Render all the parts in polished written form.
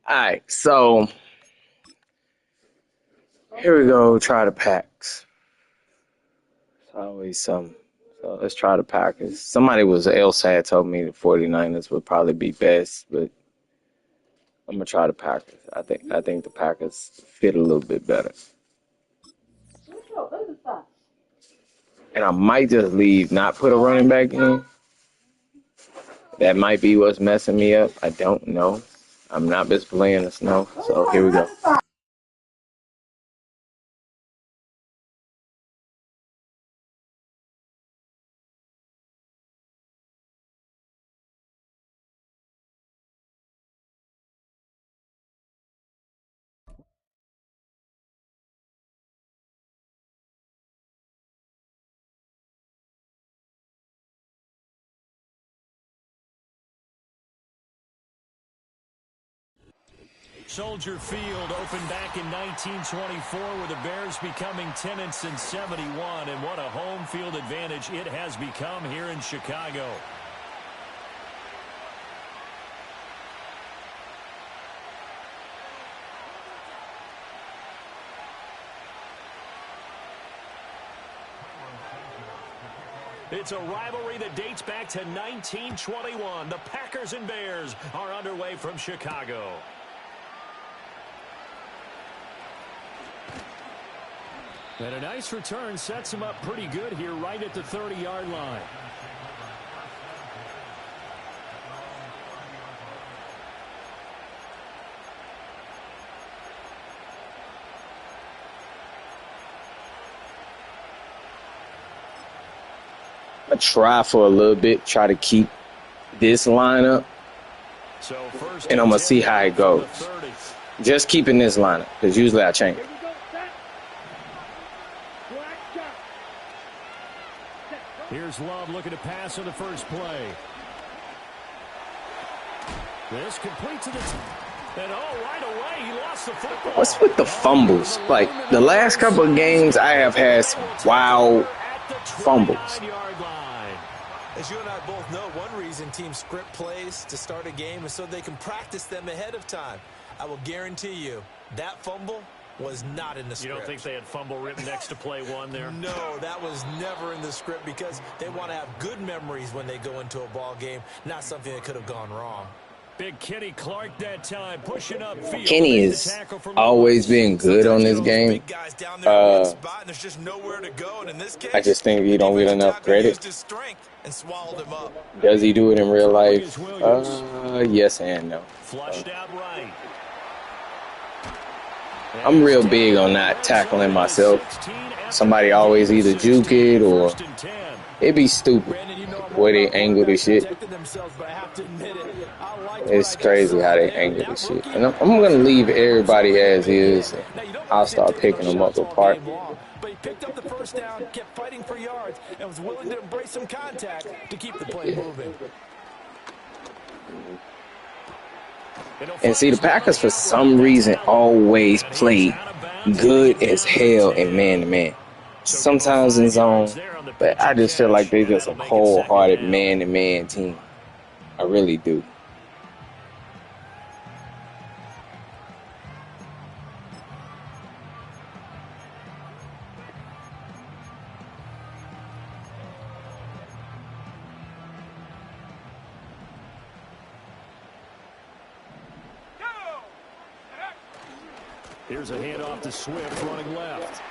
All right, so here we go. Try the packs. It's always something. So let's try the Packers. Somebody was else had told me the 49ers would probably be best, but I'm gonna try the Packers. I think the Packers fit a little bit better. And I might just leave, not put a running back in. That might be what's messing me up. I don't know. I'm not just playing the snow. So here we go. Soldier Field opened back in 1924 with the Bears becoming 10-71, and what a home field advantage it has become here in Chicago. It's a rivalry that dates back to 1921. The Packers and Bears are underway from Chicago. And a nice return sets him up pretty good here right at the 30-yard line. I try for a little bit, try to keep this lineup, So first and I'm gonna see how it goes. Just keeping this lineup, because usually I change. Here's Love looking to pass on the first play. This complete to the and right away he lost the football. What's with the fumbles? Like the last couple of games, I have had some wild fumbles. As you and I both know, one reason teams script plays to start a game is so they can practice them ahead of time. I will guarantee you that fumble was not in the script. You don't think they had fumble written next to play one there? No, that was never in the script because they want to have good memories when they go into a ball game, not something that could have gone wrong. Big Kenny Clark that time, pushing up field. Kenny has always been good on this game. I just think he don't get enough credit. Does he do it in real life? Yes and no. Flushed out right. I'm real big on not tackling myself. Somebody always either juke it or it be stupid the way they angle this shit. It's crazy how they angle this shit. And I'm going to leave everybody as is. I'll start picking them up apart. But he picked up the first down, kept fighting for yards, and was willing to embrace some contact to keep the play moving. And see, the Packers, for some reason, always play good as hell in man-to-man. Sometimes in zone, but I just feel like they're just a cold-hearted man-to-man team. I really do. Here's a handoff to Swift running left.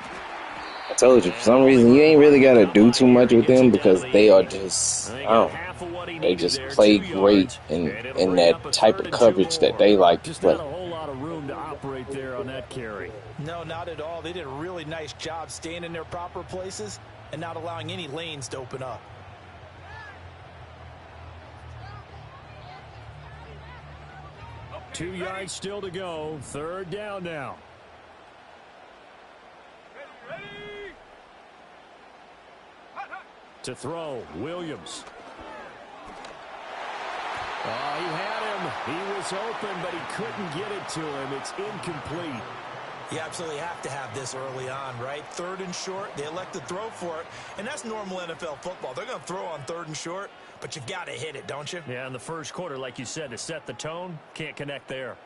I told you, for some reason, you ain't really got to do too much with them because they are just, they just play great in that type of coverage that they like to play. Not a whole lot of room to operate there on that carry. No, not at all. They did a really nice job staying in their proper places and not allowing any lanes to open up. Two yards still to go. Third down now. To throw, Williams. Oh, he had him. He was open, but he couldn't get it to him. It's incomplete. You absolutely have to have this early on, right? Third and short, they elect to throw for it, and that's normal NFL football. They're going to throw on third and short, but you've got to hit it, don't you? Yeah, in the first quarter, like you said, to set the tone, can't connect there.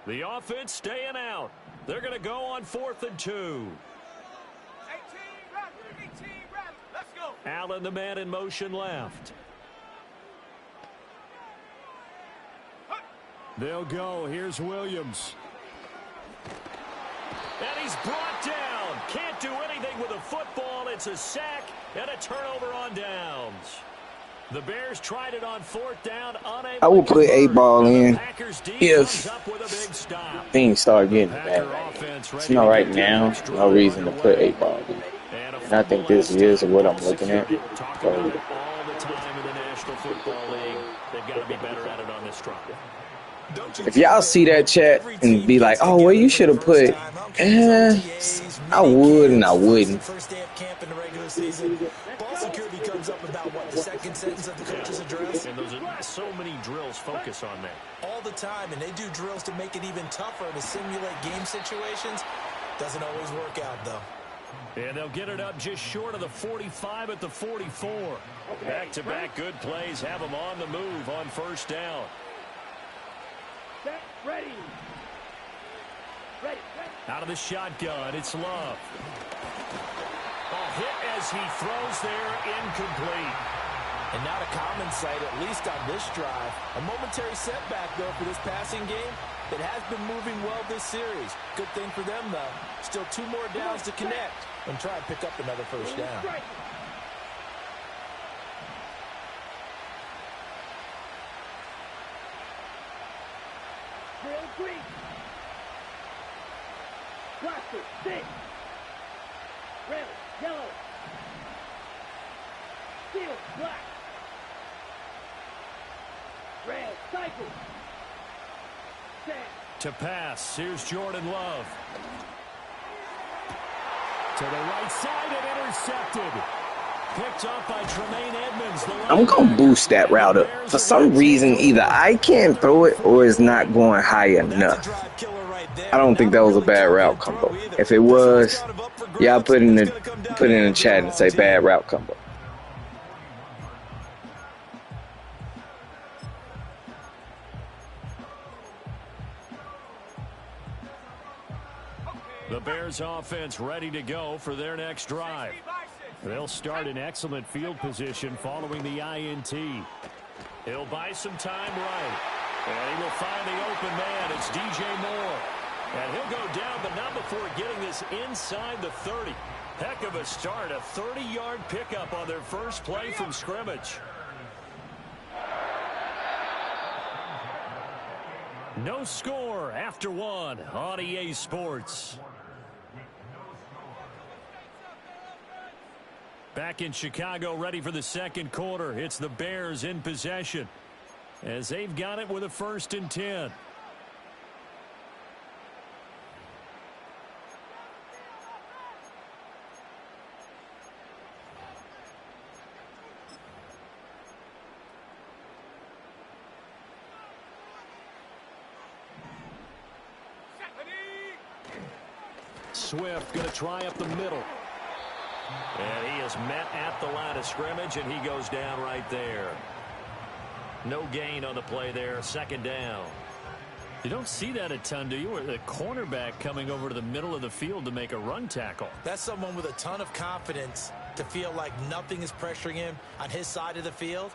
The offense staying out. They're going to go on 4th and 2. Allen, the man in motion left. They'll go. Here's Williams. And he's brought down. Can't do anything with a football. It's a sack and a turnover on downs. The Bears tried it on 4th down. I will put 8-ball in if things start getting bad. It's not right now. No reason to put 8-ball in. And I think this is what I'm looking at. So, all the time in the National Football League. They've got to be better at it on this drive. if y'all see that chat and be like, oh, well, you should have put, I would and I wouldn't. First day of camp in the regular season. Ball security comes up about, what, the second sentence of the coach's address? And those are so many drills focus on that. All the time, and they do drills to make it even tougher to simulate game situations. Doesn't always work out, though. And they'll get it up just short of the 45 at the 44. Back-to-back good plays have them on the move on first down. Ready. Out of the shotgun, it's Love. A hit as he throws there, incomplete. And not a common sight, at least on this drive. A momentary setback, though, for this passing game. It has been moving well this series. Good thing for them, though. Still 2 more downs to connect and try and pick up another first down. Drill green. Blaster, 6. Red, yellow. Steel, black. Red, cycle. To pass, here's Jordan Love. To the right side and intercepted. Picked up by Tremaine Edmonds. I'm going to boost that route up. For some reason, either I can't throw it or it's not going high enough. I don't think that was a bad route combo. If it was, y'all put in the chat and say bad route combo. The Bears offense ready to go for their next drive. They'll start in excellent field position following the INT. He'll buy some time right. And he will find the open man. It's DJ Moore. And he'll go down, but not before getting this inside the 30. Heck of a start. A 30-yard pickup on their first play from scrimmage. No score after 1 on EA Sports. Back in Chicago, ready for the second quarter. It's the Bears in possession as they've got it with a 1st and 10. Swift going to try up the middle. And he is met at the line of scrimmage, and he goes down right there. No gain on the play there, 2nd down. You don't see that a ton, do you? Or the cornerback coming over to the middle of the field to make a run tackle. That's someone with a ton of confidence to feel like nothing is pressuring him on his side of the field.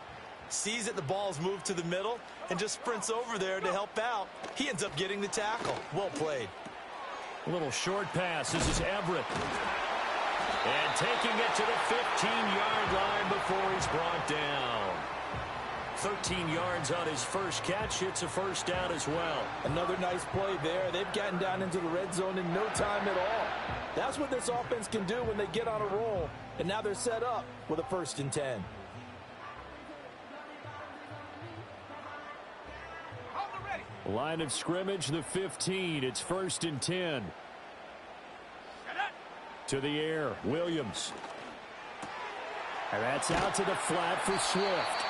Sees that the ball's moved to the middle and just sprints over there to help out. He ends up getting the tackle. Well played. A little short pass. This is Everett. And taking it to the 15-yard line before he's brought down. 13 yards on his first catch. It's a 1st down as well. Another nice play there. They've gotten down into the red zone in no time at all. That's what this offense can do when they get on a roll. And now they're set up with a 1st and 10. Line of scrimmage, the 15. It's 1st and 10. To the air, Williams. And that's out to the flat for Swift.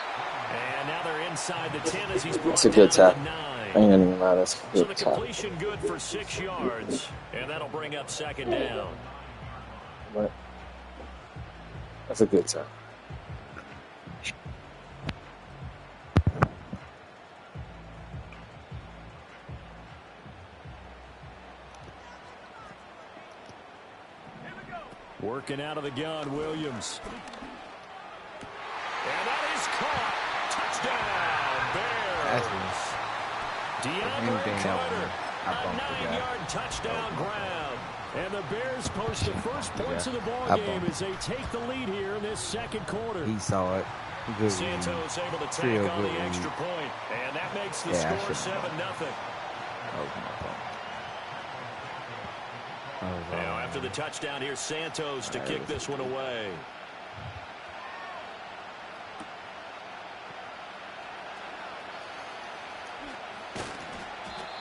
And now they're inside the 10 as he's brought That's a good down tap. to the 9. I ain't gonna lie, that's a So good the tap. completion good for 6 yards. And that'll bring up 2nd down. But that's a good tap. Working out of the gun, Williams. And that is caught. Touchdown, Bears. DeAndre Carter, a 9-yard touchdown grab. And the Bears post the first points of the ball game as they take the lead here in this second quarter. He saw it. Santos able to take on the extra point. And that makes the score 7-0. Now after the touchdown, here's Santos to kick this one away.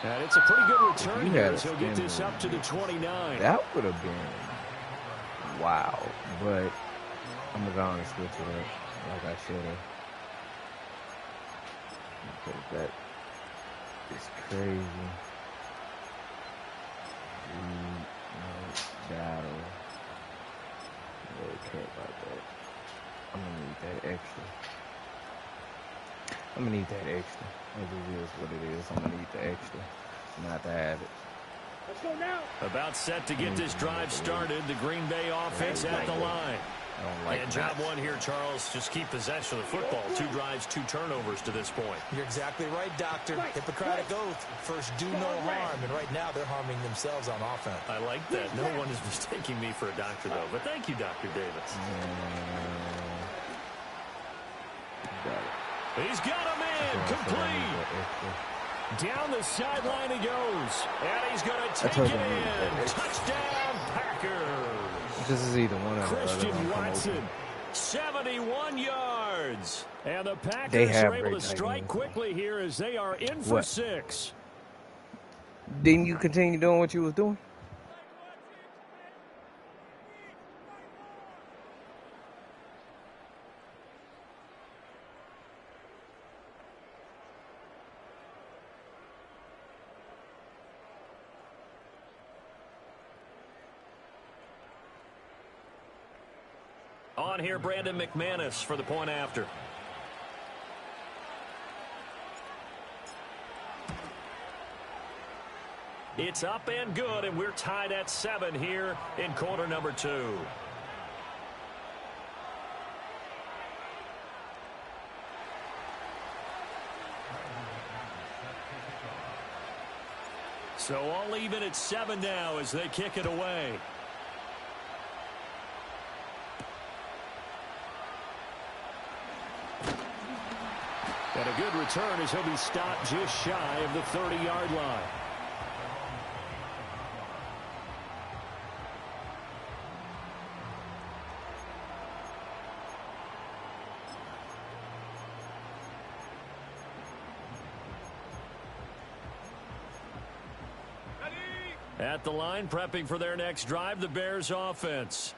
And it's a pretty good return here as he'll get this up to the 29. That would have been wow. But I'm going to go on and switch it up like I should have. Because that is crazy. Battle. I really care about that. I'm going to need that extra. I'm going to need that extra. It is what it is. I'm going to need the extra. Not to have it. Let's go now. About set to get this drive started. The Green Bay offense at the line. And job one here, Charles, just keep possession of the football. 2 drives, 2 turnovers to this point. You're exactly right, Doctor. Hippocratic oath. First, do no harm. And right now, they're harming themselves on offense. I like that. No one is mistaking me for a doctor, though. But thank you, Dr. Davis. He's got a man complete. Down the sideline he goes. And he's going to take it in. Touchdown, Packers. This is either one of them. Christian Watson, 71 yards. And the Packers are able to strike quickly here as they are in for 6. Didn't you continue doing what you was doing? On here, Brandon McManus for the point after. It's up and good, and we're tied at 7 here in quarter number 2. So all even at 7 now as they kick it away. And a good return as he'll be stopped just shy of the 30-yard line. At the line, prepping for their next drive, the Bears offense.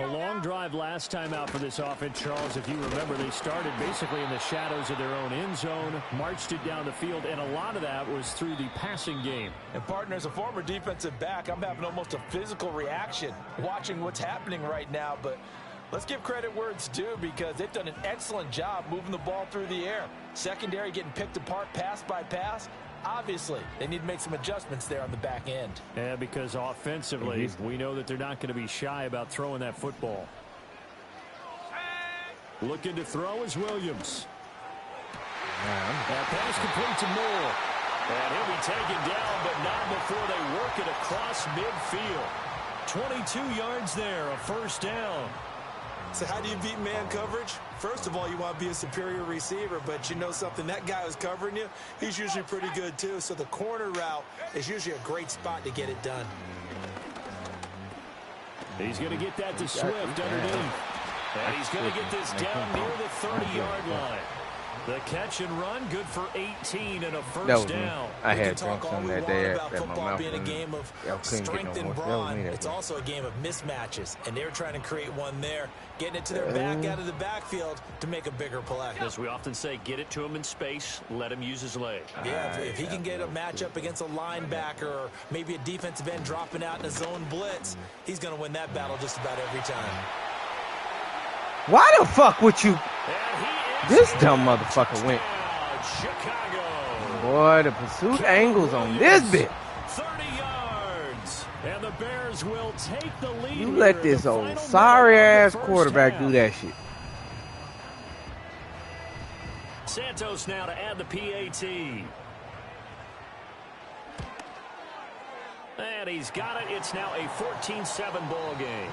A long drive last time out for this offense, Charles. If you remember, they started basically in the shadows of their own end zone, marched it down the field, and a lot of that was through the passing game. And, partner, as a former defensive back, I'm having almost a physical reaction watching what's happening right now. But let's give credit where it's due because they've done an excellent job moving the ball through the air. Secondary getting picked apart pass by pass. Obviously, they need to make some adjustments there on the back end. Yeah, because offensively, we know that they're not going to be shy about throwing that football. Looking to throw is Williams. That pass complete to Moore. And he'll be taken down, but not before they work it across midfield. 22 yards there, a first down. So how do you beat man coverage? First of all, you want to be a superior receiver, but you know something, that guy who's covering you, he's usually pretty good too. So the corner route is usually a great spot to get it done. He's going to get that to Swift underneath. And he's going to get this down near the 30-yard line. The catch and run, good for 18 and a first down. I had drunk some that day about football being a game of strength and brawn. It's that also a game of mismatches, and they're trying to create one there, getting it to their back out of the backfield to make a bigger play. As we often say, get it to him in space, let him use his leg. Yeah, if he can get a matchup against a linebacker or maybe a defensive end dropping out in a zone blitz, he's going to win that battle just about every time. Why the fuck would you... This dumb motherfucker went. Chicago. Boy, the pursuit angles on this bit. 30 yards. And the Bears will take the lead. You let this old sorry-ass quarterback do that shit. Santos now to add the PAT. And he's got it. It's now a 14-7 ball game.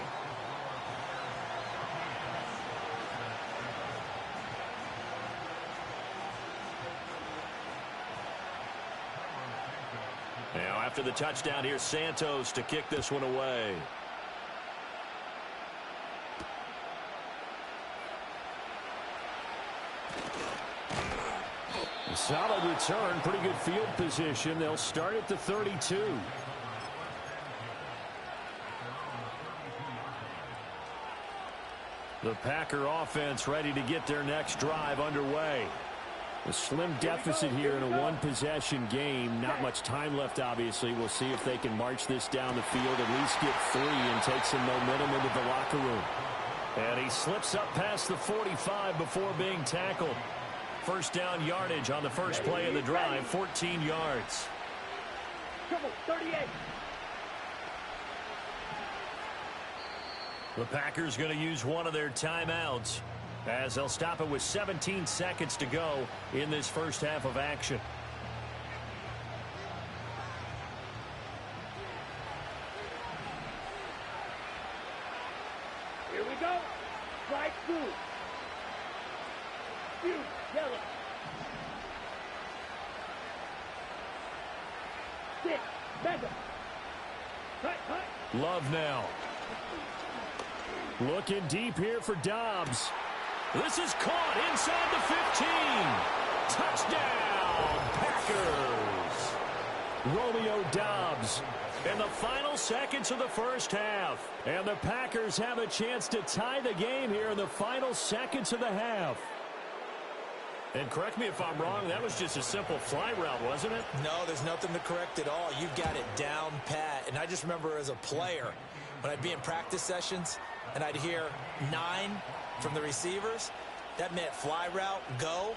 Now after the touchdown, here's Santos to kick this one away. Solid return, pretty good field position. They'll start at the 32. The Packer offense ready to get their next drive underway. A slim deficit here in a one-possession game. Not much time left, obviously. We'll see if they can march this down the field, at least get 3 and take some momentum into the locker room. And he slips up past the 45 before being tackled. First down yardage on the first play of the drive, 14 yards. Come on, 38. The Packers going to use one of their timeouts as they'll stop it with 17 seconds to go in this first half of action. Here we go. Strike 2. Shoot, yellow. 6, mega. Cut. Love now. Looking deep here for Dobbs. This is caught inside the 15. Touchdown, Packers. Romeo Dobbs in the final seconds of the first half. And the Packers have a chance to tie the game here in the final seconds of the half. And correct me if I'm wrong, that was just a simple fly route, wasn't it? No, there's nothing to correct at all. You've got it down pat. And I just remember as a player, when I'd be in practice sessions and I'd hear 9 from the receivers, that meant fly route, go,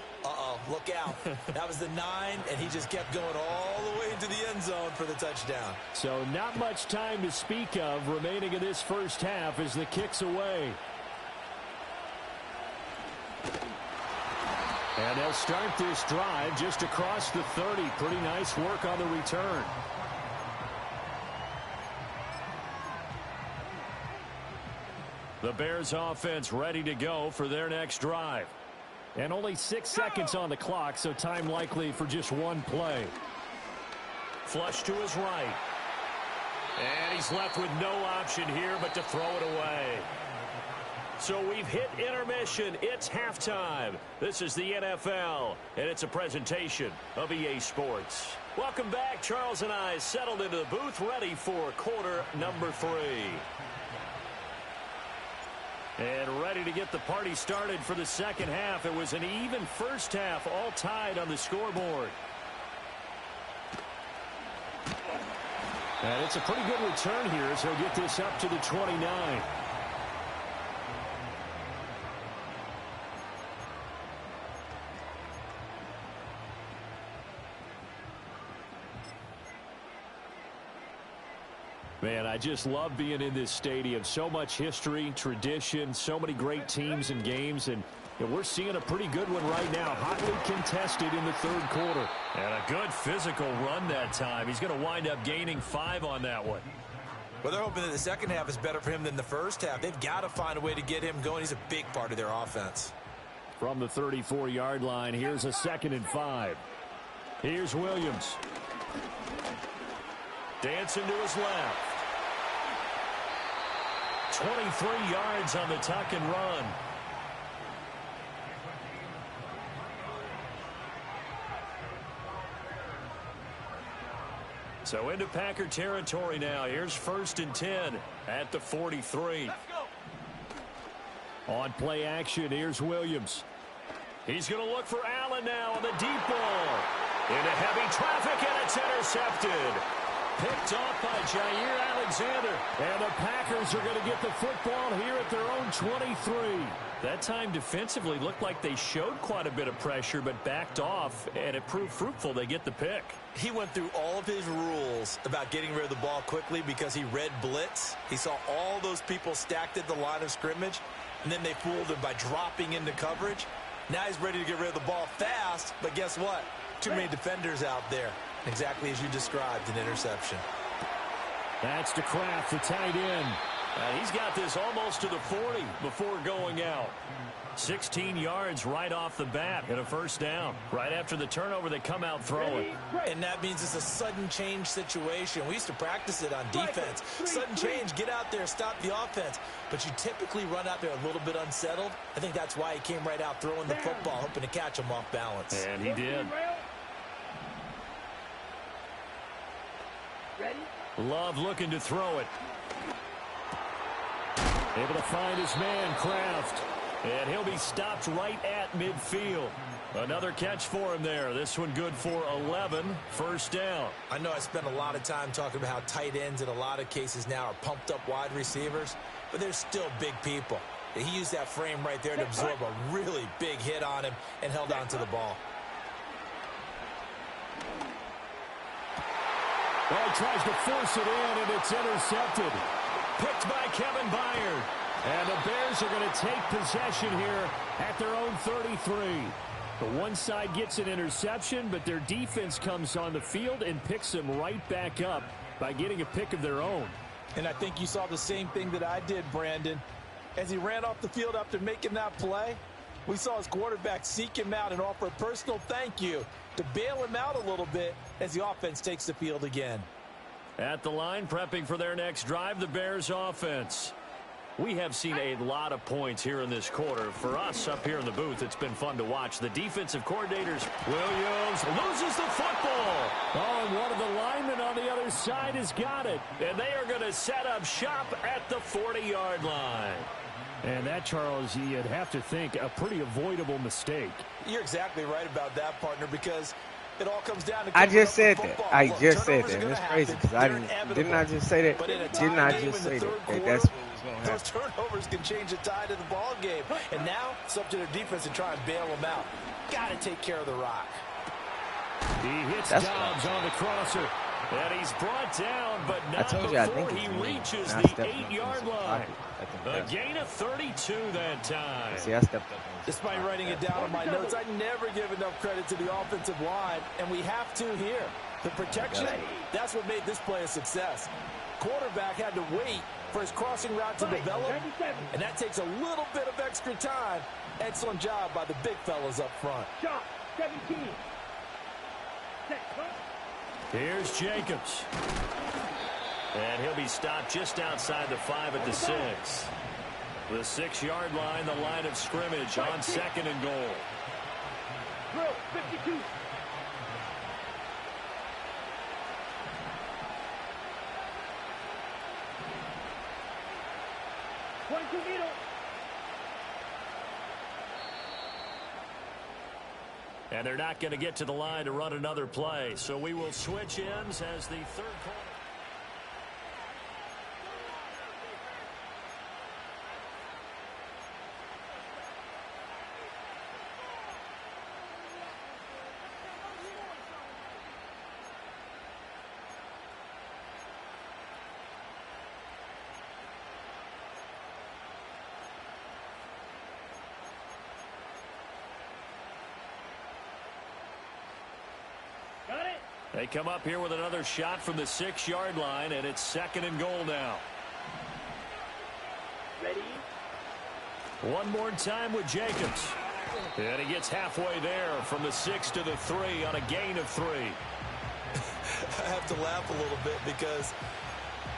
look out. That was the 9, and he just kept going all the way into the end zone for the touchdown. So not much time to speak of remaining in this first half as the kick's away. And they'll start this drive just across the 30. Pretty nice work on the return. The Bears offense ready to go for their next drive. And only 6 seconds on the clock, so time likely for just one play. Flush to his right. And he's left with no option here but to throw it away. So we've hit intermission. It's halftime. This is the NFL, and it's a presentation of EA Sports. Welcome back. Charles and I settled into the booth, ready for quarter number 3. And ready to get the party started for the second half. It was an even first half, all tied on the scoreboard. And it's a pretty good return here, so he'll get this up to the 29. Man, I just love being in this stadium. So much history, tradition, so many great teams and games, and we're seeing a pretty good one right now. Hotly contested in the third quarter. And a good physical run that time. He's going to wind up gaining 5 on that one. Well, they're hoping that the second half is better for him than the first half. They've got to find a way to get him going. He's a big part of their offense. From the 34-yard line, here's a 2nd and 5. Here's Williams. Dancing to his left. 23 yards on the tuck and run. So into Packer territory now. Here's 1st and 10 at the 43. On play action, here's Williams. He's going to look for Allen now on the deep ball. Into heavy traffic, and it's intercepted. Picked off by Jair Alexander. And the Packers are going to get the football here at their own 23. That time defensively looked like they showed quite a bit of pressure but backed off, and it proved fruitful. They get the pick. He went through all of his rules about getting rid of the ball quickly because he read blitz. He saw all those people stacked at the line of scrimmage, and then they fooled him by dropping into coverage. Now he's ready to get rid of the ball fast, but guess what? Too many defenders out there. Exactly as you described, an interception. That's to Kraft, the tight end. And he's got this almost to the 40 before going out. 16 yards right off the bat and a first down. Right after the turnover, they come out throwing. And that means it's a sudden change situation. We used to practice it on defense. Sudden change, get out there, stop the offense. But you typically run out there a little bit unsettled. I think that's why he came right out throwing the football, hoping to catch him off balance. And he did. Love looking to throw it. Able to find his man, Kraft. And he'll be stopped right at midfield. Another catch for him there. This one good for 11. First down. I know I spent a lot of time talking about how tight ends in a lot of cases now are pumped up wide receivers, but they're still big people. He used that frame right there to absorb a really big hit on him and held on to the ball. Well, he tries to force it in, and it's intercepted. Picked by Kevin Byard. And the Bears are going to take possession here at their own 33. The one side gets an interception, but their defense comes on the field and picks them right back up by getting a pick of their own. And I think you saw the same thing that I did, Brandon. As he ran off the field after making that play, we saw his quarterback seek him out and offer a personal thank you to bail him out a little bit as the offense takes the field again. At the line, prepping for their next drive, the Bears offense. We have seen a lot of points here in this quarter. For us up here in the booth, it's been fun to watch. The defensive coordinators, Williams, loses the football. Oh, and one of the linemen on the other side has got it. And they are going to set up shop at the 40-yard line. And that, Charles, you'd have to think a pretty avoidable mistake. You're exactly right about that, partner, because it all comes down to I just said that. I just said that. And it's crazy because didn't I just say that? Didn't I just say that? That's what was going to those happen. turnovers can change the tide of the ball game. And now it's up to their defense to try and bail them out. Got to take care of the rock. He hits Dobbs on the crosser. And he's brought down, but not before he reaches the 8-yard line. A gain of 32 that time. See, I stepped up. Despite writing it down in my notes, I never give enough credit to the offensive line, and we have to here. The protection, that's what made this play a success. Quarterback had to wait for his crossing route to develop, and that takes a little bit of extra time. Excellent job by the big fellas up front. Shot, 17. Here's Jacobs. And he'll be stopped just outside the 5 at the 6. The 6-yard line, the line of scrimmage on 2nd and goal. Drill, 52. And they're not going to get to the line to run another play. So we will switch ends as the third quarter. They come up here with another shot from the 6-yard line, and it's 2nd and goal now. Ready? One more time with Jacobs. And he gets halfway there from the 6 to the 3 on a gain of 3. I have to laugh a little bit because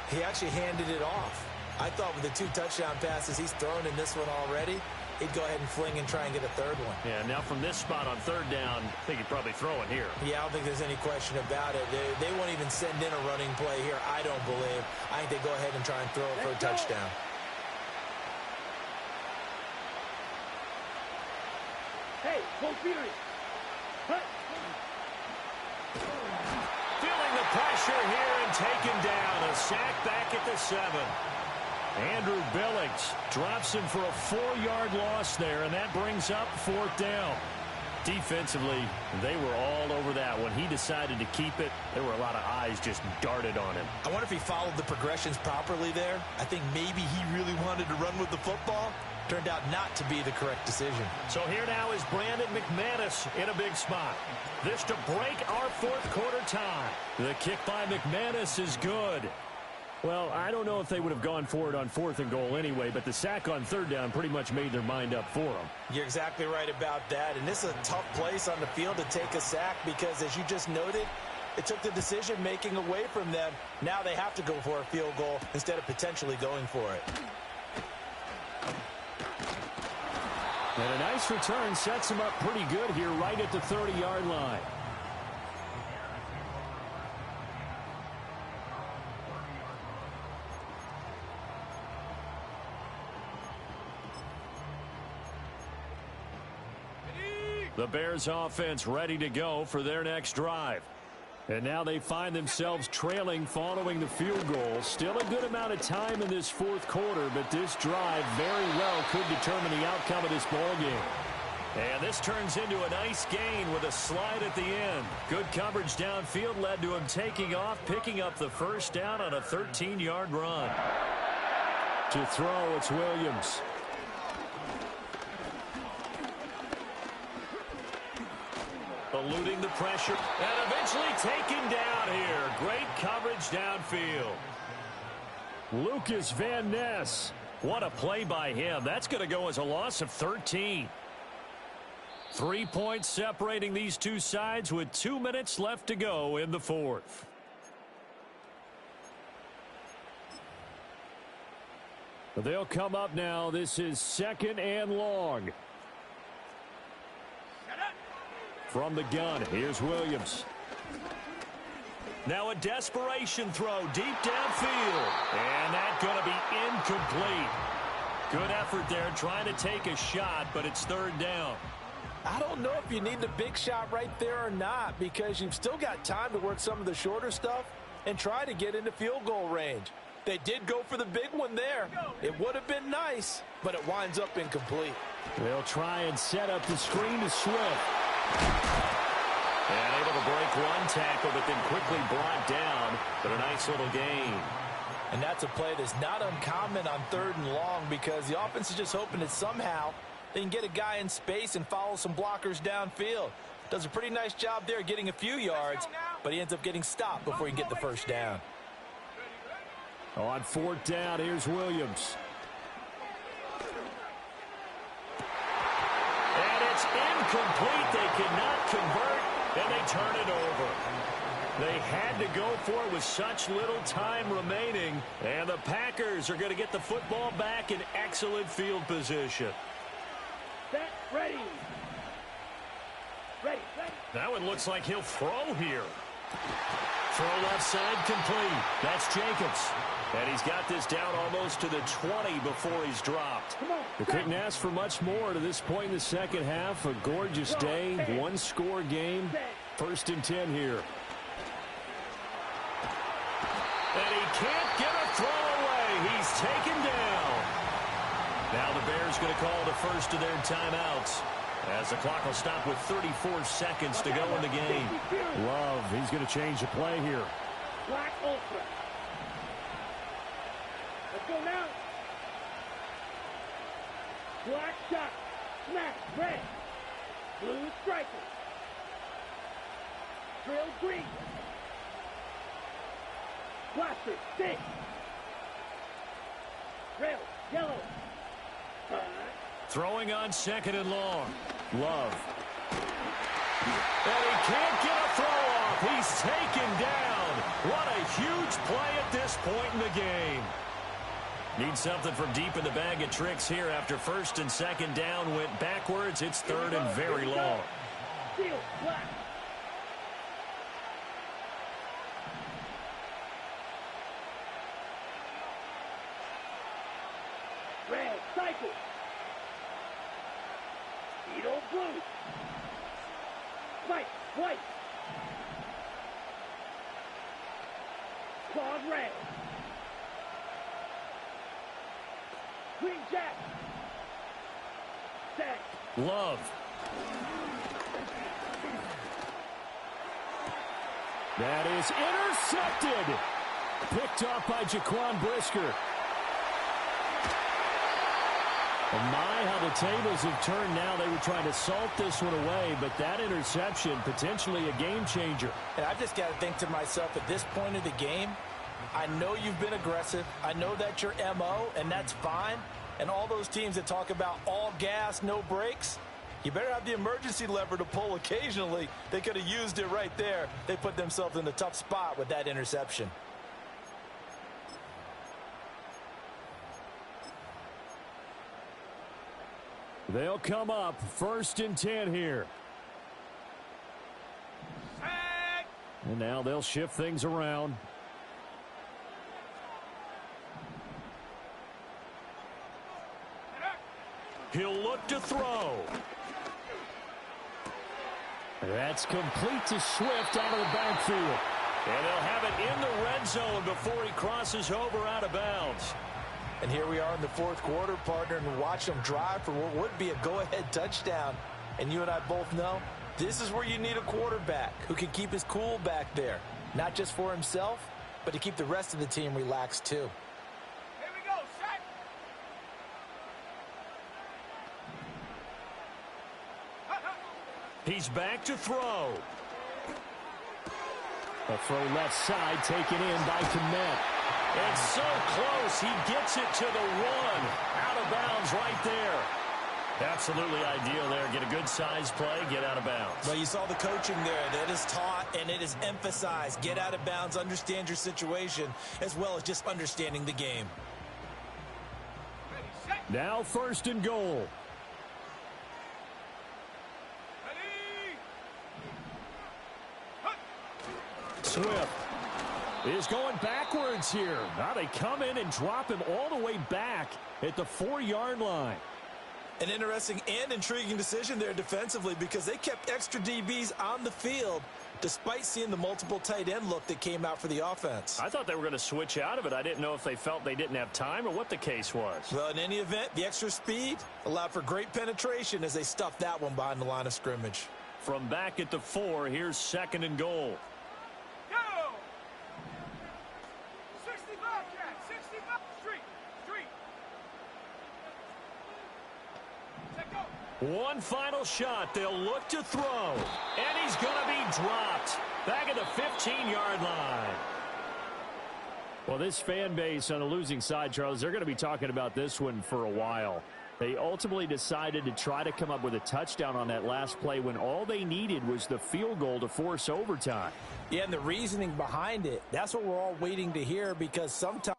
he actually handed it off. I thought with the 2 touchdown passes he's thrown in this one already, he'd go ahead and fling and try and get a 3rd one. Yeah, now from this spot on 3rd down, I think he'd probably throw it here. Yeah, I don't think there's any question about it. They won't even send in a running play here, I don't believe. I think they go ahead and try and throw it for a touchdown. Hey, full period. Huh? Feeling the pressure. pressure here and taken down. A sack back at the 7. Andrew Billings drops him for a 4-yard loss there, and that brings up 4th down. Defensively, they were all over that. When he decided to keep it, there were a lot of eyes just darted on him. I wonder if he followed the progressions properly there. I think maybe he really wanted to run with the football. Turned out not to be the correct decision. So here now is Brandon McManus in a big spot. This to break our 4th quarter tie. The kick by McManus is good. Well, I don't know if they would have gone for it on 4th and goal anyway, but the sack on 3rd down pretty much made their mind up for them. You're exactly right about that, and this is a tough place on the field to take a sack because, as you just noted, it took the decision-making away from them. Now they have to go for a field goal instead of potentially going for it. And a nice return sets him up pretty good here right at the 30-yard line. The Bears offense ready to go for their next drive. And now they find themselves trailing following the field goal. Still a good amount of time in this 4th quarter, but this drive very well could determine the outcome of this ball game. And this turns into a nice gain with a slide at the end. Good coverage downfield led to him taking off, picking up the 1st down on a 13-yard run. To throw, it's Williams. Eluding the pressure and eventually taken down here. Great coverage downfield. Lucas Van Ness. What a play by him. That's going to go as a loss of 13. 3 points separating these two sides with 2 minutes left to go in the 4th. They'll come up now. This is 2nd and long. From the gun, here's Williams. Now a desperation throw deep downfield. And that's going to be incomplete. Good effort there trying to take a shot, but it's 3rd down. I don't know if you need the big shot right there or not, because you've still got time to work some of the shorter stuff and try to get into field goal range. They did go for the big one there. It would have been nice, but it winds up incomplete. They'll try and set up the screen to Swift. And able to break one tackle, but then quickly brought down. But a nice little gain. And that's a play that's not uncommon on 3rd and long, because the offense is just hoping that somehow they can get a guy in space and follow some blockers downfield. Does a pretty nice job there getting a few yards, but he ends up getting stopped before he can get the 1st down. On 4th down, here's Williams. And it's incomplete. They cannot convert, and they turn it over. They had to go for it with such little time remaining, and the Packers are going to get the football back in excellent field position. Set, ready. Ready. That one looks like he'll throw here. Throw left side complete. That's Jacobs. And he's got this down almost to the 20 before he's dropped. We couldn't ask for much more to this point in the second half. A gorgeous day, one-score game. 1st and 10 here. And he can't get a throw away. He's taken down. Now the Bears going to call the first of their timeouts, as the clock will stop with 34 seconds to go in the game. Love, he's going to change the play here. Black ultra. Let's go now. Black shot. Smash. Red. Blue striker. Drill green. Blaster. Stick. Rail. Yellow. Throwing on 2nd and long. Love. And he can't get a throw off. He's taken down. What a huge play at this point in the game. Need something from deep in the bag of tricks here after 1st and 2nd down went backwards. It's 3rd and very long. Steel. Black. Red. Cycle. Beetle. Blue. White. White. Claude red. Green jack. Set. Love. That is intercepted. Picked off by Jaquan Brisker. And my, how the tables have turned now. They were trying to salt this one away, but that interception, potentially a game changer. And I've just got to think to myself, at this point of the game, I know you've been aggressive. I know that's your MO, and that's fine. And all those teams that talk about all gas, no brakes, you better have the emergency lever to pull occasionally. They could have used it right there. They put themselves in a tough spot with that interception. They'll come up 1st and 10 here. And now they'll shift things around. He'll look to throw. That's complete to Swift out of the backfield. And they'll have it in the red zone before he crosses over out of bounds. And here we are in the 4th quarter, partner, and watch them drive for what would be a go-ahead touchdown. And you and I both know this is where you need a quarterback who can keep his cool back there. Not just for himself, but to keep the rest of the team relaxed too. Here we go, set. He's back to throw. A throw left side taken in by Kmet. It's so close. He gets it to the 1. Out of bounds right there. Absolutely ideal there. Get a good size play, get out of bounds. Well, you saw the coaching there. That is taught and it is emphasized. Get out of bounds, understand your situation, as well as just understanding the game. Now 1st and goal. Swift is going backwards here. Now they come in and drop him all the way back at the 4-yard line. An interesting and intriguing decision there defensively because they kept extra DBs on the field despite seeing the multiple tight end look that came out for the offense. I thought they were going to switch out of it. I didn't know if they felt they didn't have time or what the case was. Well, in any event, the extra speed allowed for great penetration as they stuffed that one behind the line of scrimmage. From back at the 4, here's 2nd and goal. Go! 65, Jack. 65. Street. Take go. One final shot. They'll look to throw. And he's going to be dropped. Back at the 15-yard line. Well, this fan base on the losing side, Charles, they're going to be talking about this one for a while. They ultimately decided to try to come up with a touchdown on that last play when all they needed was the field goal to force overtime. Yeah, and the reasoning behind it, that's what we're all waiting to hear because sometimes